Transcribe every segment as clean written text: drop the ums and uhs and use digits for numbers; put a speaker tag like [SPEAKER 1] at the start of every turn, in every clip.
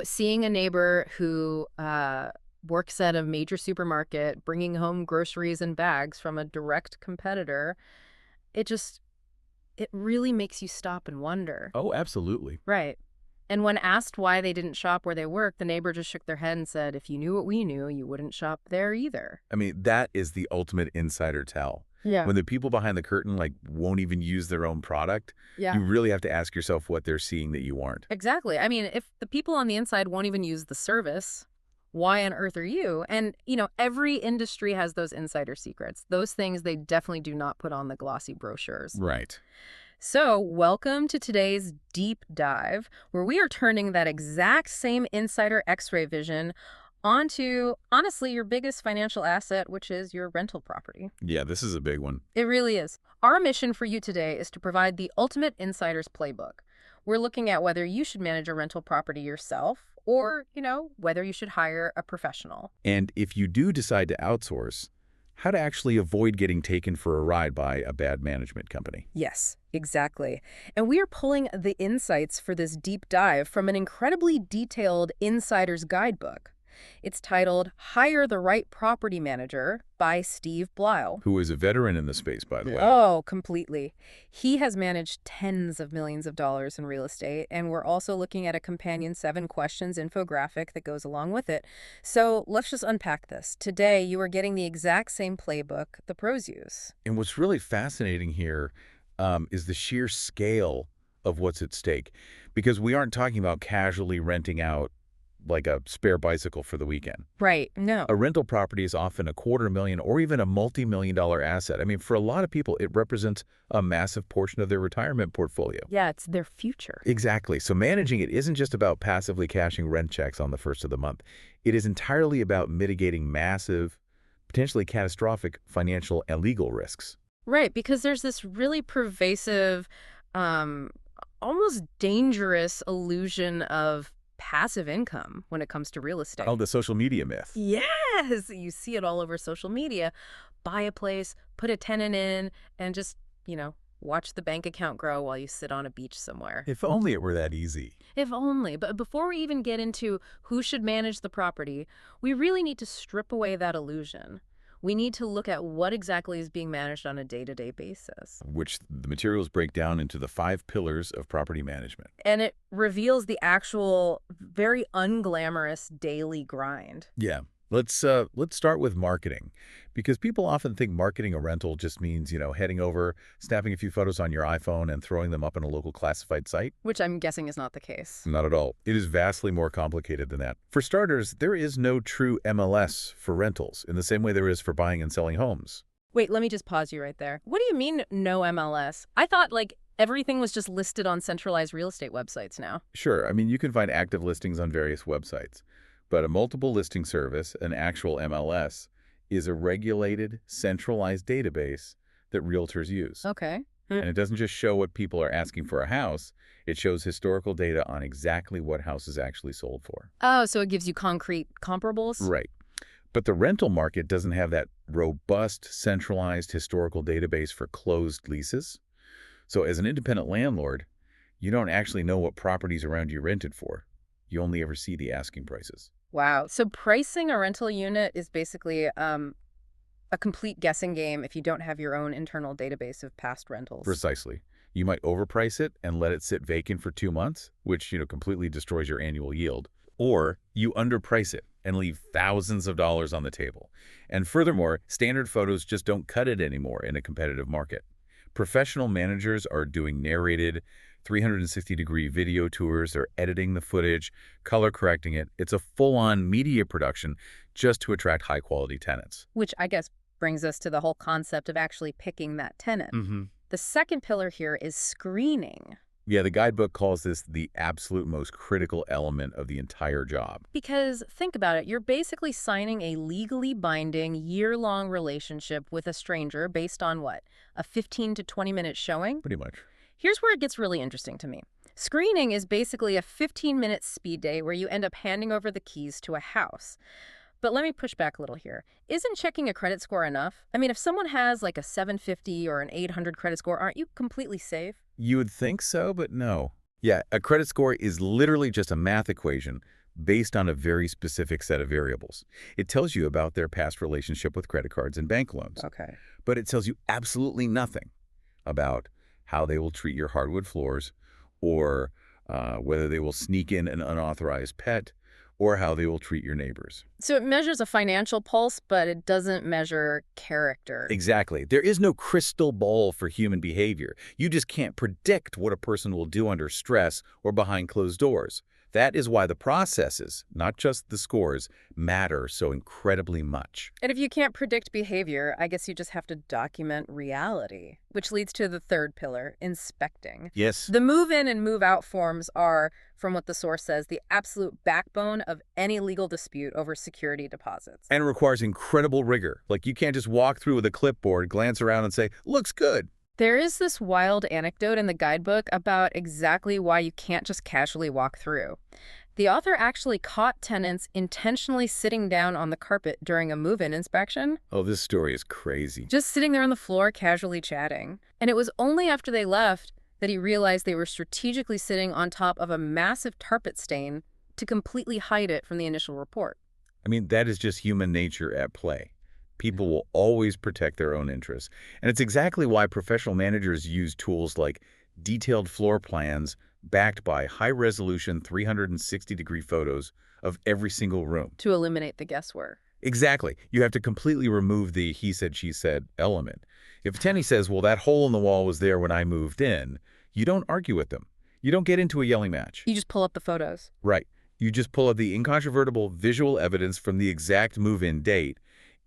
[SPEAKER 1] Seeing a neighbor who works at a major supermarket, bringing home groceries and bags from a direct competitor, it just, it really makes you stop and wonder.
[SPEAKER 2] Oh, absolutely.
[SPEAKER 1] Right. And when asked why they didn't shop where they work, the neighbor just shook their head and said, if you knew what we knew, you wouldn't shop there either.
[SPEAKER 2] I mean, that is the ultimate insider tell.
[SPEAKER 1] Yeah.
[SPEAKER 2] When the people behind the curtain won't even use their own product,
[SPEAKER 1] Yeah.
[SPEAKER 2] you really have to ask yourself what they're seeing that you aren't.
[SPEAKER 1] Exactly. I mean, if the people on the inside won't even use the service, why on earth are you? And, every industry has those insider secrets. Those things they definitely do not put on the glossy brochures.
[SPEAKER 2] Right.
[SPEAKER 1] So, welcome to today's deep dive, where we are turning that exact same insider x-ray vision onto, honestly, your biggest financial asset, which is your rental property.
[SPEAKER 2] Yeah, this is a big one.
[SPEAKER 1] It really is. Our mission for you today is to provide the ultimate insider's playbook. We're looking at whether you should manage a rental property yourself or, whether you should hire a professional.
[SPEAKER 2] And if you do decide to outsource, how to actually avoid getting taken for a ride by a bad management company.
[SPEAKER 1] Yes, exactly. And we are pulling the insights for this deep dive from an incredibly detailed insider's guidebook. It's titled Hire the Right Property Manager by Steve Blisle.
[SPEAKER 2] Who is a veteran in the space, by the way.
[SPEAKER 1] Oh, completely. He has managed tens of millions of dollars in real estate, and we're also looking at a companion 7 questions infographic that goes along with it. So let's just unpack this. Today, you are getting the exact same playbook the pros use.
[SPEAKER 2] And what's really fascinating here is the sheer scale of what's at stake. Because we aren't talking about casually renting out like a spare bicycle for the weekend.
[SPEAKER 1] Right. No.
[SPEAKER 2] A rental property is often $250,000 or even a multi-million-dollar asset. I mean, for a lot of people, it represents a massive portion of their retirement portfolio.
[SPEAKER 1] Yeah, it's their future.
[SPEAKER 2] Exactly. So managing it isn't just about passively cashing rent checks on the first of the month. It is entirely about mitigating massive, potentially catastrophic financial and legal risks.
[SPEAKER 1] Right, because there's this really pervasive, almost dangerous illusion of passive income when it comes to real estate.
[SPEAKER 2] Oh, the social media myth.
[SPEAKER 1] Yes, you see it all over social media. Buy a place, put a tenant in, and just, watch the bank account grow while you sit on a beach somewhere.
[SPEAKER 2] If only it were that easy.
[SPEAKER 1] If only. But before we even get into who should manage the property, we really need to strip away that illusion. We need to look at what exactly is being managed on a day-to-day basis.
[SPEAKER 2] Which the materials break down into the 5 pillars of property management.
[SPEAKER 1] And it reveals the actual, very unglamorous daily grind.
[SPEAKER 2] Yeah. Let's start with marketing, because people often think marketing a rental just means, heading over, snapping a few photos on your iPhone and throwing them up in a local classified site.
[SPEAKER 1] Which I'm guessing is not the case.
[SPEAKER 2] Not at all. It is vastly more complicated than that. For starters, there is no true MLS for rentals in the same way there is for buying and selling homes.
[SPEAKER 1] Wait, let me just pause you right there. What do you mean no MLS? I thought everything was just listed on centralized real estate websites now.
[SPEAKER 2] Sure, I mean, you can find active listings on various websites. But a multiple listing service, an actual MLS, is a regulated, centralized database that realtors use.
[SPEAKER 1] Okay.
[SPEAKER 2] And it doesn't just show what people are asking for a house, it shows historical data on exactly what houses actually sold for.
[SPEAKER 1] Oh, so it gives you concrete comparables?
[SPEAKER 2] Right. But the rental market doesn't have that robust, centralized historical database for closed leases. So as an independent landlord, you don't actually know what properties around you rented for. You only ever see the asking prices.
[SPEAKER 1] Wow. So pricing a rental unit is basically a complete guessing game if you don't have your own internal database of past rentals.
[SPEAKER 2] Precisely. You might overprice it and let it sit vacant for 2 months, which, completely destroys your annual yield. Or you underprice it and leave thousands of dollars on the table. And furthermore, standard photos just don't cut it anymore in a competitive market. Professional managers are doing narrated 360-degree video tours. They're editing the footage, color correcting it. It's a full-on media production just to attract high-quality tenants.
[SPEAKER 1] Which I guess brings us to the whole concept of actually picking that tenant.
[SPEAKER 2] Mm-hmm.
[SPEAKER 1] The second pillar here is screening.
[SPEAKER 2] Yeah, the guidebook calls this the absolute most critical element of the entire job.
[SPEAKER 1] Because think about it, you're basically signing a legally binding year-long relationship with a stranger based on what? A 15 to 20-minute showing?
[SPEAKER 2] Pretty much.
[SPEAKER 1] Here's where it gets really interesting to me. Screening is basically a 15-minute speed date where you end up handing over the keys to a house. But let me push back a little here. Isn't checking a credit score enough? I mean, if someone has like a 750 or an 800 credit score, aren't you completely safe?
[SPEAKER 2] You would think so, but no. Yeah, a credit score is literally just a math equation based on a very specific set of variables. It tells you about their past relationship with credit cards and bank loans,
[SPEAKER 1] Okay.
[SPEAKER 2] but it tells you absolutely nothing about how they will treat your hardwood floors or whether they will sneak in an unauthorized pet or how they will treat your neighbors.
[SPEAKER 1] So it measures a financial pulse, but it doesn't measure character.
[SPEAKER 2] Exactly. There is no crystal ball for human behavior. You just can't predict what a person will do under stress or behind closed doors. That is why the processes, not just the scores, matter so incredibly much.
[SPEAKER 1] And if you can't predict behavior, I guess you just have to document reality, which leads to the third pillar, inspecting.
[SPEAKER 2] Yes.
[SPEAKER 1] The move-in and move-out forms are, from what the source says, the absolute backbone of any legal dispute over security deposits.
[SPEAKER 2] And it requires incredible rigor. Like you can't just walk through with a clipboard, glance around and say, looks good.
[SPEAKER 1] There is this wild anecdote in the guidebook about exactly why you can't just casually walk through. The author actually caught tenants intentionally sitting down on the carpet during a move-in inspection,
[SPEAKER 2] Oh, this story is crazy.
[SPEAKER 1] just sitting there on the floor casually chatting. And it was only after they left that he realized they were strategically sitting on top of a massive target stain to completely hide it from the initial report.
[SPEAKER 2] I mean, that is just human nature at play. People will always protect their own interests. And it's exactly why professional managers use tools like detailed floor plans backed by high-resolution 360-degree photos of every single room.
[SPEAKER 1] To eliminate the guesswork.
[SPEAKER 2] Exactly. You have to completely remove the he said, she said element. If Tenny says, well, that hole in the wall was there when I moved in, you don't argue with them. You don't get into a yelling match.
[SPEAKER 1] You just pull up the photos.
[SPEAKER 2] Right. You just pull up the incontrovertible visual evidence from the exact move-in date.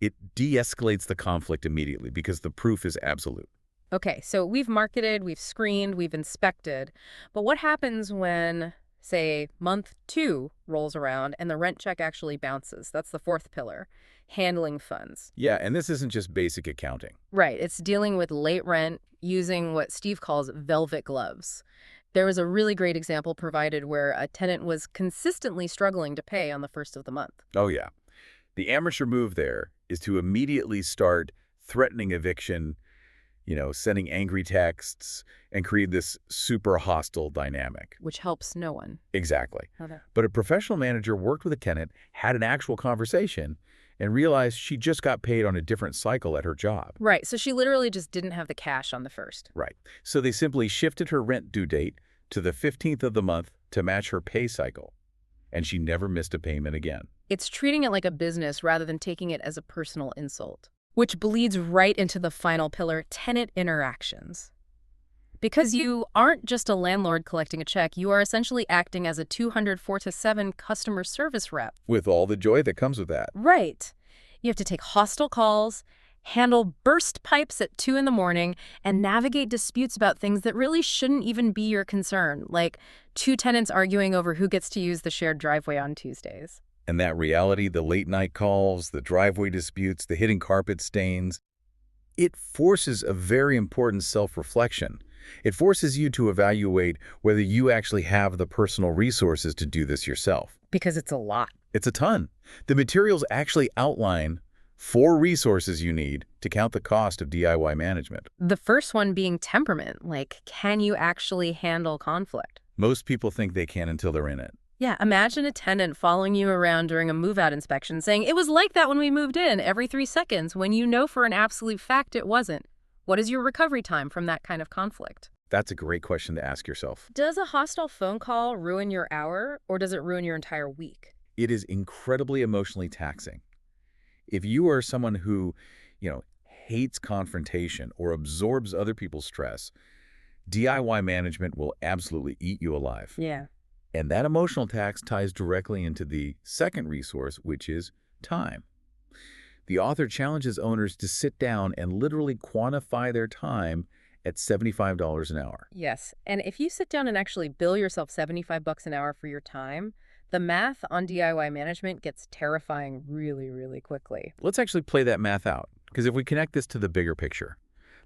[SPEAKER 2] It de-escalates the conflict immediately because the proof is absolute.
[SPEAKER 1] Okay, so we've marketed, we've screened, we've inspected, but what happens when, say, month 2 rolls around and the rent check actually bounces? That's the fourth pillar, handling funds.
[SPEAKER 2] Yeah, and this isn't just basic accounting.
[SPEAKER 1] Right, it's dealing with late rent using what Steve calls velvet gloves. There was a really great example provided where a tenant was consistently struggling to pay on the first of the month.
[SPEAKER 2] Oh, yeah. The amateur move there is to immediately start threatening eviction, sending angry texts, and create this super hostile dynamic.
[SPEAKER 1] Which helps no one.
[SPEAKER 2] Exactly.
[SPEAKER 1] Okay.
[SPEAKER 2] But a professional manager worked with a tenant, had an actual conversation, and realized she just got paid on a different cycle at her job.
[SPEAKER 1] Right, so she literally just didn't have the cash on the first.
[SPEAKER 2] Right. So they simply shifted her rent due date to the 15th of the month to match her pay cycle. And she never missed a payment again.
[SPEAKER 1] It's treating it like a business rather than taking it as a personal insult. Which bleeds right into the final pillar, tenant interactions. Because you aren't just a landlord collecting a check, you are essentially acting as a 204-7 customer service rep.
[SPEAKER 2] With all the joy that comes with that.
[SPEAKER 1] Right. You have to take hostile calls, handle burst pipes at 2 in the morning, and navigate disputes about things that really shouldn't even be your concern, like 2 tenants arguing over who gets to use the shared driveway on Tuesdays.
[SPEAKER 2] And that reality, the late-night calls, the driveway disputes, the hidden carpet stains, it forces a very important self-reflection. It forces you to evaluate whether you actually have the personal resources to do this yourself.
[SPEAKER 1] Because it's a lot.
[SPEAKER 2] It's a ton. The materials actually outline 4 resources you need to count the cost of DIY management.
[SPEAKER 1] The first one being temperament, like, can you actually handle conflict?
[SPEAKER 2] Most people think they can until they're in it.
[SPEAKER 1] Yeah, imagine a tenant following you around during a move-out inspection saying, it was like that when we moved in every 3 seconds, when you know for an absolute fact it wasn't. What is your recovery time from that kind of conflict?
[SPEAKER 2] That's a great question to ask yourself.
[SPEAKER 1] Does a hostile phone call ruin your hour, or does it ruin your entire week?
[SPEAKER 2] It is incredibly emotionally taxing. If you are someone who, hates confrontation or absorbs other people's stress, DIY management will absolutely eat you alive.
[SPEAKER 1] Yeah.
[SPEAKER 2] And that emotional tax ties directly into the second resource, which is time. The author challenges owners to sit down and literally quantify their time at $75 an hour.
[SPEAKER 1] Yes, and if you sit down and actually bill yourself $75 an hour for your time, the math on DIY management gets terrifying really, really quickly.
[SPEAKER 2] Let's actually play that math out, because if we connect this to the bigger picture,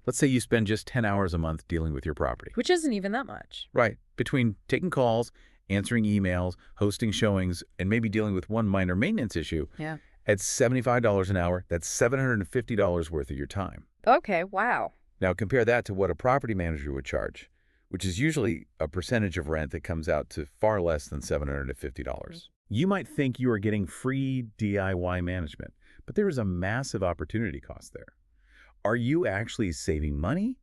[SPEAKER 2] let's say you spend just 10 hours a month dealing with your property.
[SPEAKER 1] Which isn't even that much.
[SPEAKER 2] Right. Between taking calls, answering emails, hosting showings, and maybe dealing with one minor maintenance issue,
[SPEAKER 1] Yeah.
[SPEAKER 2] at $75 an hour, that's $750 worth of your time.
[SPEAKER 1] Okay, wow.
[SPEAKER 2] Now compare that to what a property manager would charge. which is usually a percentage of rent that comes out to far less than $750. You might think you are getting free DIY management, but there is a massive opportunity cost there. Are you actually saving money,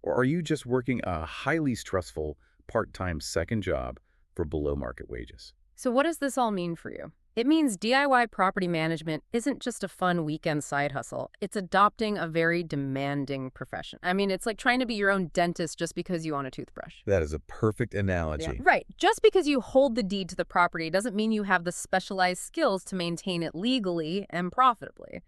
[SPEAKER 2] or are you just working a highly stressful part-time second job for below-market wages?
[SPEAKER 1] So what does this all mean for you? It means DIY property management isn't just a fun weekend side hustle. It's adopting a very demanding profession. I mean, it's like trying to be your own dentist just because you own a toothbrush.
[SPEAKER 2] That is a perfect
[SPEAKER 1] Yeah.
[SPEAKER 2] analogy.
[SPEAKER 1] Right. Just because you hold the deed to the property doesn't mean you have the specialized skills to maintain it legally and profitably.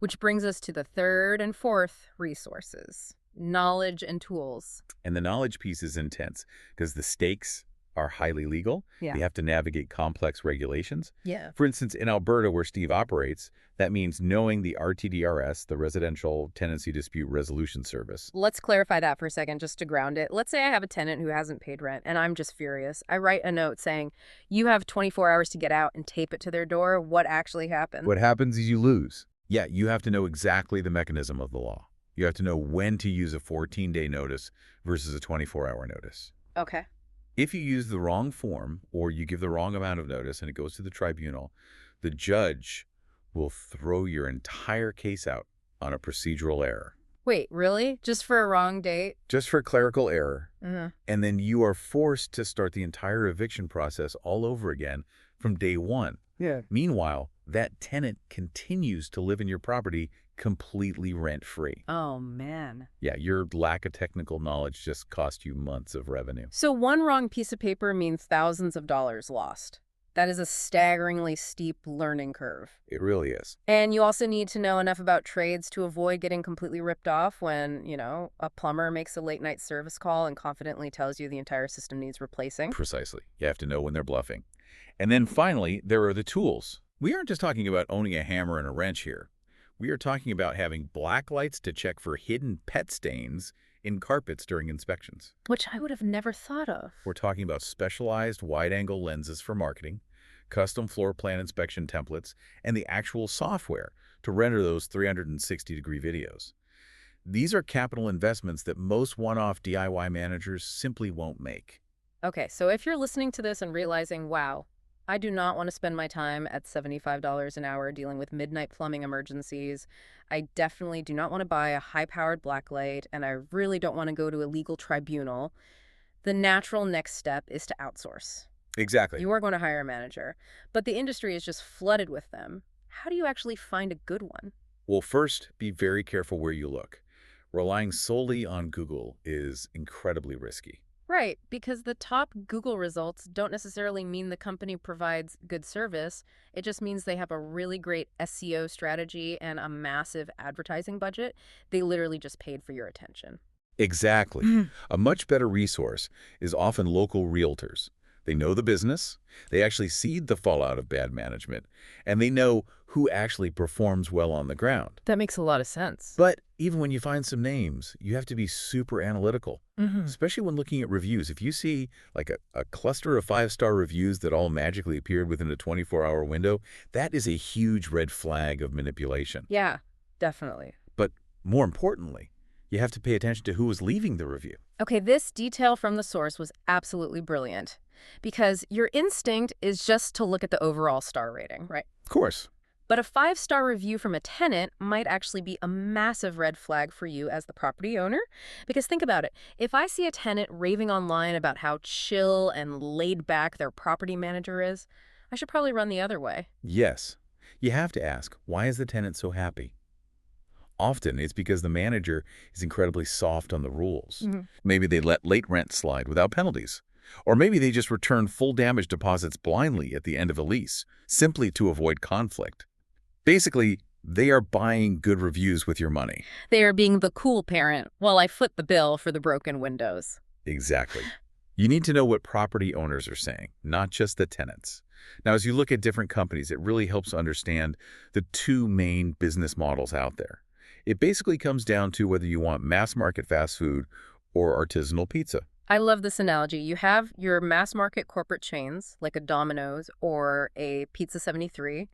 [SPEAKER 1] Which brings us to the third and fourth resources, knowledge and tools.
[SPEAKER 2] And the knowledge piece is intense because the stakes are highly legal.
[SPEAKER 1] Yeah.
[SPEAKER 2] You have to navigate complex regulations.
[SPEAKER 1] Yeah.
[SPEAKER 2] For instance, in Alberta, where Steve operates, that means knowing the RTDRS, the Residential Tenancy Dispute Resolution Service.
[SPEAKER 1] Let's clarify that for a second, just to ground it. Let's say I have a tenant who hasn't paid rent, and I'm just furious. I write a note saying, you have 24 hours to get out, and tape it to their door. What actually happened?
[SPEAKER 2] What happens is you lose. Yeah, you have to know exactly the mechanism of the law. You have to know when to use a 14-day notice versus a 24-hour notice.
[SPEAKER 1] Okay.
[SPEAKER 2] If you use the wrong form or you give the wrong amount of notice and it goes to the tribunal, the judge will throw your entire case out on a procedural error.
[SPEAKER 1] Wait, really? Just for a wrong date?
[SPEAKER 2] Just for clerical error.
[SPEAKER 1] Uh-huh.
[SPEAKER 2] And then you are forced to start the entire eviction process all over again from day one.
[SPEAKER 3] Yeah.
[SPEAKER 2] Meanwhile, that tenant continues to live in your property completely rent-free.
[SPEAKER 1] Oh, man.
[SPEAKER 2] Yeah, your lack of technical knowledge just cost you months of revenue.
[SPEAKER 1] So one wrong piece of paper means thousands of dollars lost. That is a staggeringly steep learning curve.
[SPEAKER 2] It really is.
[SPEAKER 1] And you also need to know enough about trades to avoid getting completely ripped off when, a plumber makes a late-night service call and confidently tells you the entire system needs replacing.
[SPEAKER 2] Precisely. You have to know when they're bluffing. And then finally, there are the tools. We aren't just talking about owning a hammer and a wrench here. We are talking about having black lights to check for hidden pet stains in carpets during inspections.
[SPEAKER 1] Which I would have never thought of.
[SPEAKER 2] We're talking about specialized wide-angle lenses for marketing, custom floor plan inspection templates, and the actual software to render those 360-degree videos. These are capital investments that most one-off DIY managers simply won't make.
[SPEAKER 1] Okay, so if you're listening to this and realizing, wow, I do not want to spend my time at $75 an hour dealing with midnight plumbing emergencies. I definitely do not want to buy a high-powered blacklight, and I really don't want to go to a legal tribunal. The natural next step is to outsource.
[SPEAKER 2] Exactly.
[SPEAKER 1] You are going to hire a manager, but the industry is just flooded with them. How do you actually find a good one?
[SPEAKER 2] Well, first, be very careful where you look. Relying solely on Google is incredibly risky.
[SPEAKER 1] Right, because the top Google results don't necessarily mean the company provides good service. It just means they have a really great SEO strategy and a massive advertising budget. They literally just paid for your attention.
[SPEAKER 2] Exactly. A much better resource is often local realtors. They know the business, they actually see the fallout of bad management, and they know who actually performs well on the ground.
[SPEAKER 1] That makes a lot of sense.
[SPEAKER 2] But even when you find some names, you have to be super analytical, especially when looking at reviews. If you see like a cluster of 5-star reviews that all magically appeared within a 24-hour window, that is a huge red flag of manipulation.
[SPEAKER 1] Yeah, definitely.
[SPEAKER 2] But more importantly, you have to pay attention to who is leaving the review.
[SPEAKER 1] Okay, this detail from the source was absolutely brilliant because your instinct is just to look at the overall star rating, right?
[SPEAKER 2] Of course.
[SPEAKER 1] But a 5-star review from a tenant might actually be a massive red flag for you as the property owner. Because think about it. If I see a tenant raving online about how chill and laid back their property manager is, I should probably run the other way.
[SPEAKER 2] Yes. You have to ask, why is the tenant so happy? Often it's because the manager is incredibly soft on the rules. Maybe they let late rent slide without penalties. Or maybe they just return full damage deposits blindly at the end of a lease, simply to avoid conflict. Basically, they are buying good reviews with your money.
[SPEAKER 1] They are being the cool parent while I foot the bill for the broken windows.
[SPEAKER 2] Exactly. You need to know what property owners are saying, not just the tenants. Now, as you look at different companies, it really helps understand the two main business models out there. It basically comes down to whether you want mass market fast food or artisanal pizza.
[SPEAKER 1] I love this analogy. You have your mass market corporate chains, like a Domino's or a Pizza 73.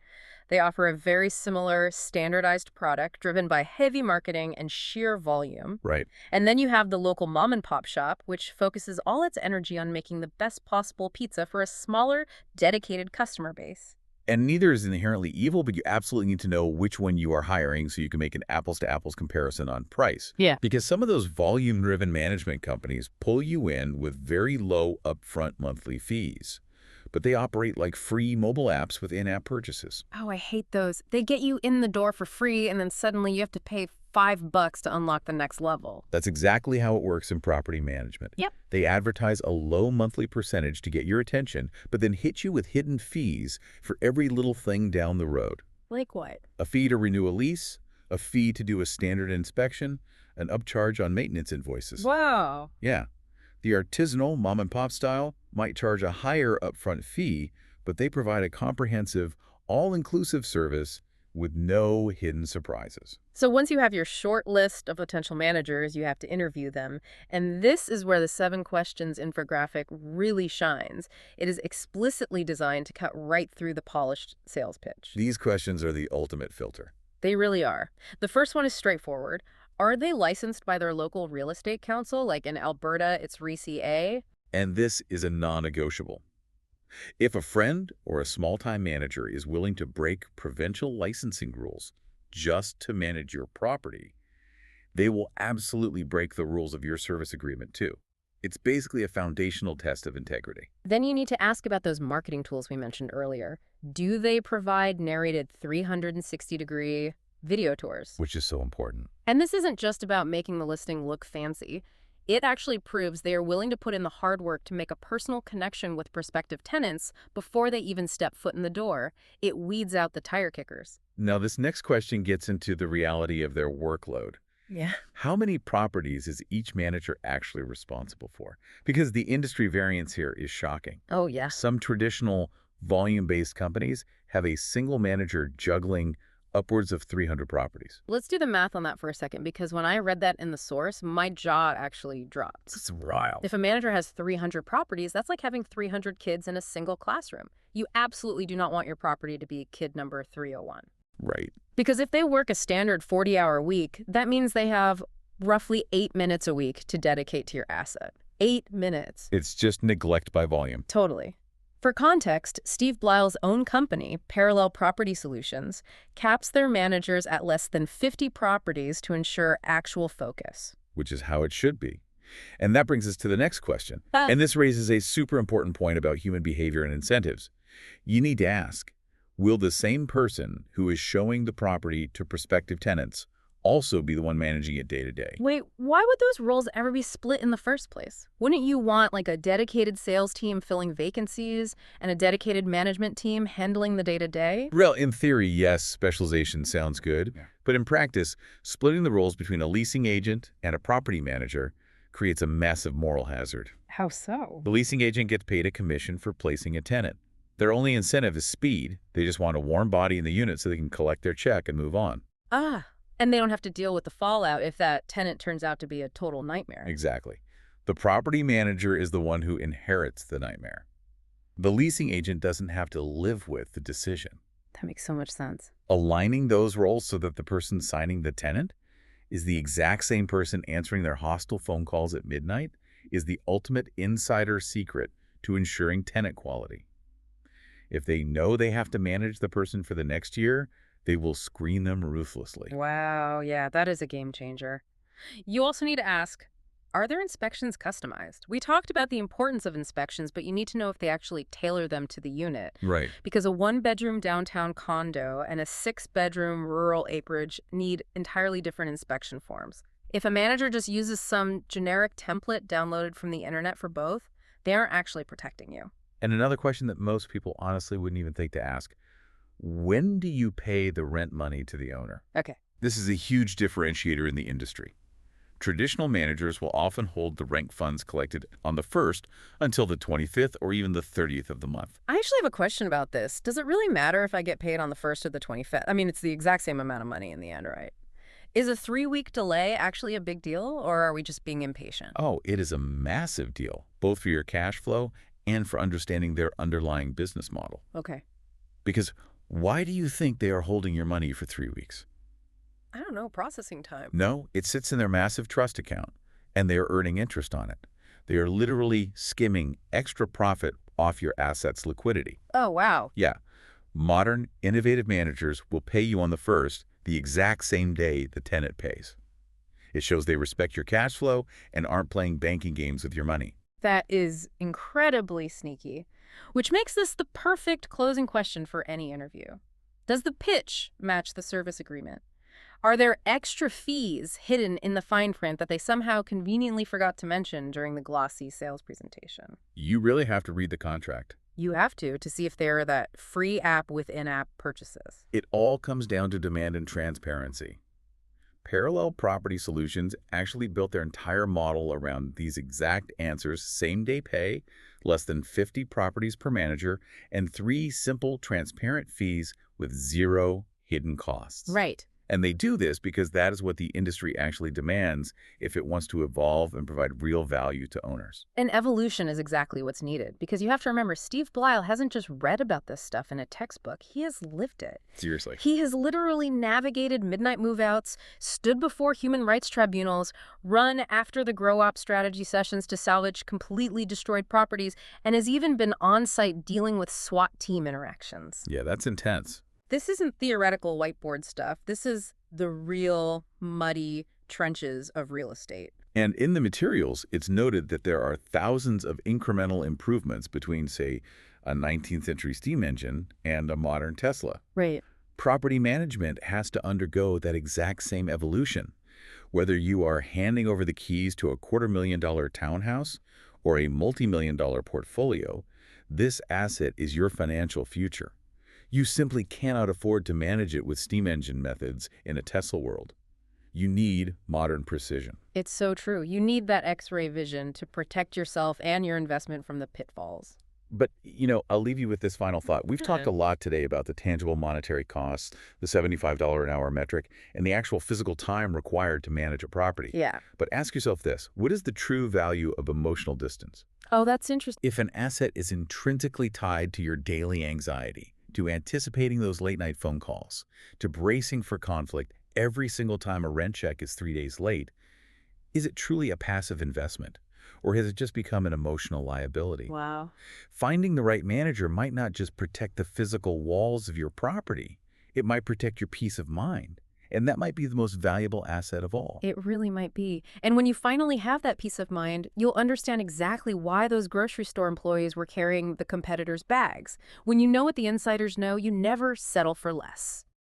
[SPEAKER 1] They offer a very similar standardized product driven by heavy marketing and sheer volume.
[SPEAKER 2] Right.
[SPEAKER 1] And then you have the local mom and pop shop, which focuses all its energy on making the best possible pizza for a smaller, dedicated customer base.
[SPEAKER 2] And neither is inherently evil, but you absolutely need to know which one you are hiring so you can make an apples-to-apples comparison on price.
[SPEAKER 1] Yeah.
[SPEAKER 2] Because some of those volume-driven management companies pull you in with very low upfront monthly fees, but they operate like free mobile apps with in-app purchases.
[SPEAKER 1] Oh, I hate those. They get you in the door for free, and then suddenly you have to pay $5 to unlock the next level.
[SPEAKER 2] That's exactly how it works in property management.
[SPEAKER 1] Yep.
[SPEAKER 2] They advertise a low monthly percentage to get your attention, but then hit you with hidden fees for every little thing down the road.
[SPEAKER 1] Like what?
[SPEAKER 2] A fee to renew a lease, a fee to do a standard inspection, an upcharge on maintenance invoices.
[SPEAKER 1] Wow.
[SPEAKER 2] Yeah. The artisanal mom-and-pop style might charge a higher upfront fee, but they provide a comprehensive, all-inclusive service with no hidden surprises.
[SPEAKER 1] So once you have your short list of potential managers, you have to interview them. And this is where the 7 questions infographic really shines. It is explicitly designed to cut right through the polished sales pitch.
[SPEAKER 2] These questions are the ultimate filter.
[SPEAKER 1] They really are. The first one is straightforward. Are they licensed by their local real estate council? Like in Alberta, it's RECA.
[SPEAKER 2] And this is a non-negotiable. If a friend or a small-time manager is willing to break provincial licensing rules just to manage your property, they will absolutely break the rules of your service agreement too. It's basically a foundational test of integrity.
[SPEAKER 1] Then you need to ask about those marketing tools we mentioned earlier. Do they provide narrated 360-degree video tours?
[SPEAKER 2] Which is so important.
[SPEAKER 1] And this isn't just about making the listing look fancy. It actually proves they are willing to put in the hard work to make a personal connection with prospective tenants before they even step foot in the door. It weeds out the tire kickers.
[SPEAKER 2] Now, this next question gets into the reality of their workload.
[SPEAKER 1] Yeah.
[SPEAKER 2] How many properties is each manager actually responsible for? Because the industry variance here is shocking.
[SPEAKER 1] Oh, yeah.
[SPEAKER 2] Some traditional volume-based companies have a single manager juggling upwards of 300 properties.
[SPEAKER 1] Let's do the math on that for a second, because when I read that in the source, my jaw actually dropped.
[SPEAKER 2] It's wild.
[SPEAKER 1] If a manager has 300 properties, that's like having 300 kids in a single classroom. You absolutely do not want your property to be kid number 301.
[SPEAKER 2] Right.
[SPEAKER 1] Because if they work a standard 40-hour week, that means they have roughly 8 minutes a week to dedicate to your asset. 8 minutes.
[SPEAKER 2] It's just neglect by volume.
[SPEAKER 1] Totally. For context, Steve Blyle's own company, Parallel Property Solutions, caps their managers at less than 50 properties to ensure actual focus.
[SPEAKER 2] Which is how it should be. And that brings us to the next question. And this raises a super important point about human behavior and incentives. You need to ask, will the same person who is showing the property to prospective tenants also be the one managing it day to day?
[SPEAKER 1] Wait, why would those roles ever be split in the first place? Wouldn't you want like a dedicated sales team filling vacancies and a dedicated management team handling the day-to-day?
[SPEAKER 2] Well, in theory, yes, specialization sounds good. Yeah. But in practice, splitting the roles between a leasing agent and a property manager creates a massive moral hazard.
[SPEAKER 1] How so?
[SPEAKER 2] The leasing agent gets paid a commission for placing a tenant. Their only incentive is speed. They just want a warm body in the unit so they can collect their check and move on.
[SPEAKER 1] Ah. And they don't have to deal with the fallout if that tenant turns out to be a total nightmare.
[SPEAKER 2] Exactly. The property manager is the one who inherits the nightmare. The leasing agent doesn't have to live with the decision.
[SPEAKER 1] That makes so much sense.
[SPEAKER 2] Aligning those roles so that the person signing the tenant is the exact same person answering their hostile phone calls at midnight is the ultimate insider secret to ensuring tenant quality. If they know they have to manage the person for the next year, they will screen them ruthlessly.
[SPEAKER 1] Wow, yeah, that is a game changer. You also need to ask, are their inspections customized? We talked about the importance of inspections, but you need to know if they actually tailor them to the unit.
[SPEAKER 2] Right.
[SPEAKER 1] Because a 1-bedroom downtown condo and a 6-bedroom rural acreage need entirely different inspection forms. If a manager just uses some generic template downloaded from the internet for both, they aren't actually protecting you.
[SPEAKER 2] And another question that most people honestly wouldn't even think to ask, when do you pay the rent money to the owner?
[SPEAKER 1] Okay.
[SPEAKER 2] This is a huge differentiator in the industry. Traditional managers will often hold the rent funds collected on the 1st until the 25th or even the 30th of the month.
[SPEAKER 1] I actually have a question about this. Does it really matter if I get paid on the 1st or the 25th? I mean, it's the exact same amount of money in the end, right? Is a 3-week delay actually a big deal, or are we just being impatient?
[SPEAKER 2] Oh, it is a massive deal, both for your cash flow and for understanding their underlying business model.
[SPEAKER 1] Okay.
[SPEAKER 2] Because why do you think they are holding your money for 3 weeks?
[SPEAKER 1] I don't know, processing time.
[SPEAKER 2] No, it sits in their massive trust account, and they are earning interest on it. They are literally skimming extra profit off your assets' liquidity.
[SPEAKER 1] Oh, wow.
[SPEAKER 2] Yeah, modern, innovative managers will pay you on the first, the exact same day the tenant pays. It shows they respect your cash flow and aren't playing banking games with your money.
[SPEAKER 1] That is incredibly sneaky, which makes this the perfect closing question for any interview. Does the pitch match the service agreement? Are there extra fees hidden in the fine print that they somehow conveniently forgot to mention during the glossy sales presentation?
[SPEAKER 2] You really have to read the contract.
[SPEAKER 1] You have to see if they're that free app with in-app purchases.
[SPEAKER 2] It all comes down to demand and transparency. Parallel Property Solutions actually built their entire model around these exact answers: same-day pay, less than 50 properties per manager, and 3 simple, transparent fees with 0 hidden costs.
[SPEAKER 1] Right.
[SPEAKER 2] And they do this because that is what the industry actually demands if it wants to evolve and provide real value to owners.
[SPEAKER 1] And evolution is exactly what's needed, because you have to remember, Steve Blisle hasn't just read about this stuff in a textbook, he has lived it.
[SPEAKER 2] Seriously.
[SPEAKER 1] He has literally navigated midnight move-outs, stood before human rights tribunals, run after the grow-op strategy sessions to salvage completely destroyed properties, and has even been on-site dealing with SWAT team interactions.
[SPEAKER 2] Yeah, that's intense.
[SPEAKER 1] This isn't theoretical whiteboard stuff. This is the real, muddy trenches of real estate.
[SPEAKER 2] And in the materials, it's noted that there are thousands of incremental improvements between, say, a 19th century steam engine and a modern Tesla.
[SPEAKER 1] Right.
[SPEAKER 2] Property management has to undergo that exact same evolution. Whether you are handing over the keys to a $250,000 townhouse or a multi-million-dollar portfolio, this asset is your financial future. You simply cannot afford to manage it with steam engine methods in a Tesla world. You need modern precision.
[SPEAKER 1] It's so true. You need that X-ray vision to protect yourself and your investment from the pitfalls.
[SPEAKER 2] But, I'll leave you with this final thought. We've talked a lot today about the tangible monetary costs, the $75 an hour metric, and the actual physical time required to manage a property.
[SPEAKER 1] Yeah.
[SPEAKER 2] But ask yourself this: what is the true value of emotional distance?
[SPEAKER 1] Oh, that's interesting.
[SPEAKER 2] If an asset is intrinsically tied to your daily anxiety, to anticipating those late-night phone calls, to bracing for conflict every single time a rent check is 3 days late, is it truly a passive investment? Or has it just become an emotional liability?
[SPEAKER 1] Wow.
[SPEAKER 2] Finding the right manager might not just protect the physical walls of your property. It might protect your peace of mind. And that might be the most valuable asset of all.
[SPEAKER 1] It really might be. And when you finally have that peace of mind, you'll understand exactly why those grocery store employees were carrying the competitors' bags. When you know what the insiders know, you never settle for less.